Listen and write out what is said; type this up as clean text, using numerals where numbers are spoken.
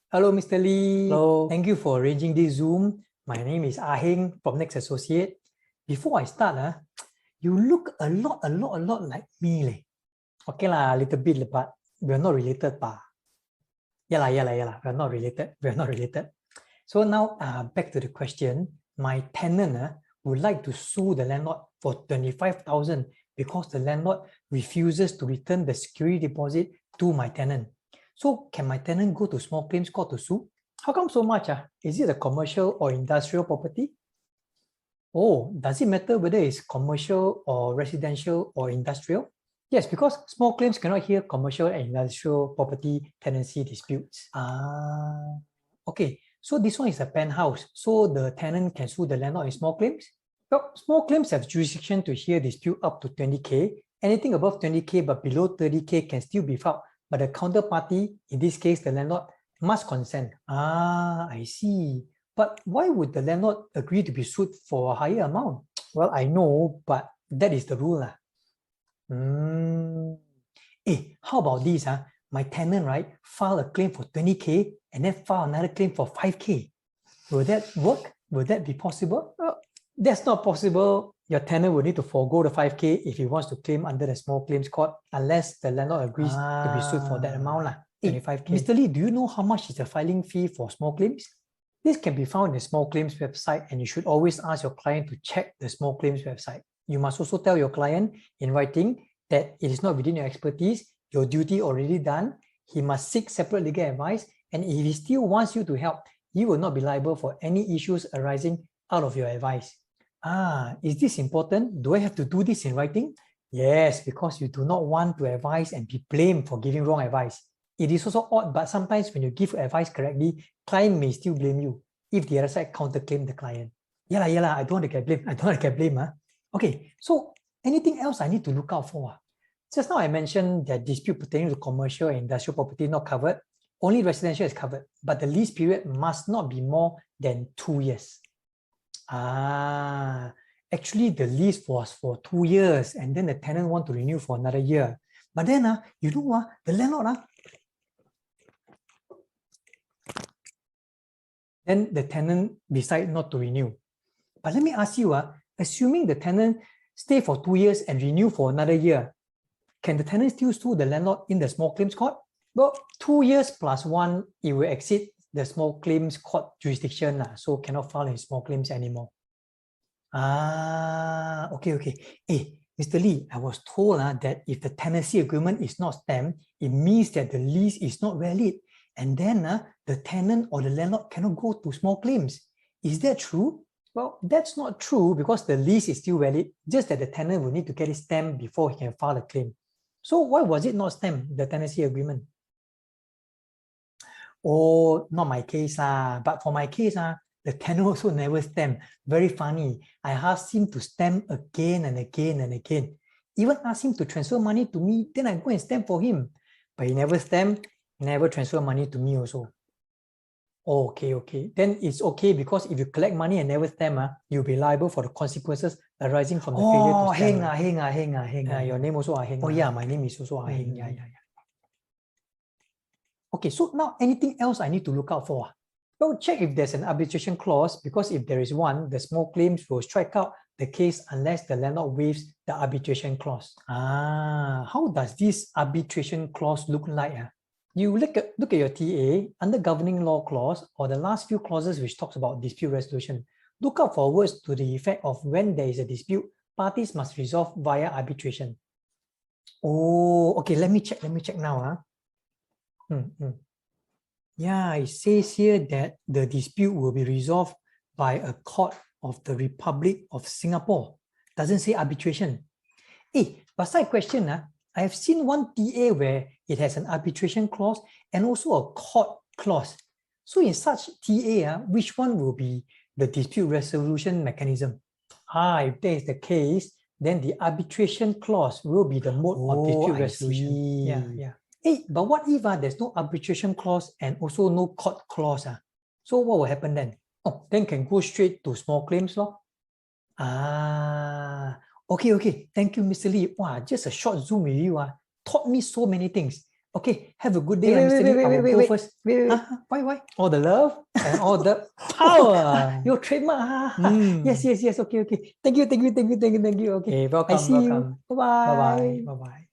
Hello, Mr. Lee. Hello. Thank you for arranging this Zoom. My name is Aheng from Next Associate. Before I start, you look a lot like me. Leh. Okay lah, a little bit, but we're not related. Yeah lah. We're not related. So now, back to the question. My tenant would like to sue the landlord for 25,000 because the landlord refuses to return the security deposit to my tenant. So can my tenant go to small claims court to sue? How come so much? Is it a commercial or industrial property? Oh, does it matter whether it's commercial or residential or industrial? Yes, because small claims cannot hear commercial and industrial property tenancy disputes. Okay, so this one is a penthouse. So the tenant can sue the landlord in small claims? Well, small claims have jurisdiction to hear dispute up to 20K. Anything above 20K but below 30K can still be filed. But the counterparty, in this case, the landlord, must consent. I see. But why would the landlord agree to be sued for a higher amount? Well, I know, but that is the rule. How about this? My tenant, right, file a claim for 20K and then file another claim for 5K. Will that work? Will that be possible? Well, that's not possible. Your tenant will need to forego the 5K if he wants to claim under the small claims court, unless the landlord agrees to be sued for that amount. 25K. Mr. Lee, do you know how much is the filing fee for small claims? This can be found in the small claims website, and you should always ask your client to check the small claims website. You must also tell your client in writing that it is not within your expertise, your duty already done. He must seek separate legal advice, and if he still wants you to help, you will not be liable for any issues arising out of your advice. Is this important? Do I have to do this in writing? Yes, because you do not want to advise and be blamed for giving wrong advice. It is also odd, but sometimes when you give advice correctly, client may still blame you if the other side counterclaim the client. Yeah, I don't want to get blamed. Okay, so anything else I need to look out for? Just now I mentioned that dispute pertaining to commercial and industrial property not covered. Only residential is covered, but the lease period must not be more than 2 years. Actually the lease was for 2 years and then the tenant want to renew for another year. But then, the landlord, then the tenant decide not to renew. But let me ask you, assuming the tenant stay for 2 years and renew for another year, can the tenant still sue the landlord in the small claims court? Well, 2 years plus 1, it will exceed the small claims court jurisdiction, so cannot file in small claims anymore. Okay. Mr. Lee, I was told that if the tenancy agreement is not stamped, it means that the lease is not valid. And then the tenant or the landlord cannot go to small claims. Is that true? Well, that's not true because the lease is still valid, just that the tenant will need to get it stamped before he can file a claim. So why was it not stamped, the tenancy agreement? Oh, not my case. But for my case, the tenant also never stamped. Very funny. I asked him to stamp again and again and again. Even asked him to transfer money to me, then I go and stamp for him. But he never stamped, never transfer money to me also. Okay. Then it's okay because if you collect money and never stamp, you'll be liable for the consequences arising from the failure to stamp. Heng. Your name also Aheng. Oh yeah, my name is also Aheng. Yeah. Okay, so now anything else I need to look out for? Well, check if there's an arbitration clause, because if there is one, the small claims will strike out the case unless the landlord waives the arbitration clause. How does this arbitration clause look like? You look at your TA under governing law clause or the last few clauses which talks about dispute resolution. Look out for words to the effect of when there is a dispute, parties must resolve via arbitration. Oh, okay, let me check now. Yeah, it says here that the dispute will be resolved by a court of the Republic of Singapore. Doesn't say arbitration. But side question, I have seen one TA where it has an arbitration clause and also a court clause. So in such TA, which one will be the dispute resolution mechanism? If that is the case, then the arbitration clause will be the mode of dispute resolution. Yeah. But what if there's no arbitration clause and also no court clause? So what will happen then? Then can go straight to small claims law. Okay. Thank you, Mr. Lee. Wow, just a short Zoom with you taught me so many things. Okay, have a good day, Wait, Mr. wait, Lee. I will wait, go wait, first. wait, wait. Huh? Why? All the love and all the power. Your trademark. Yes, yes, yes. Okay, okay. Thank you, thank you, thank you, thank you, thank you. Okay, Hey, I welcome, see you. welcome. Bye bye. Bye-bye. Bye bye.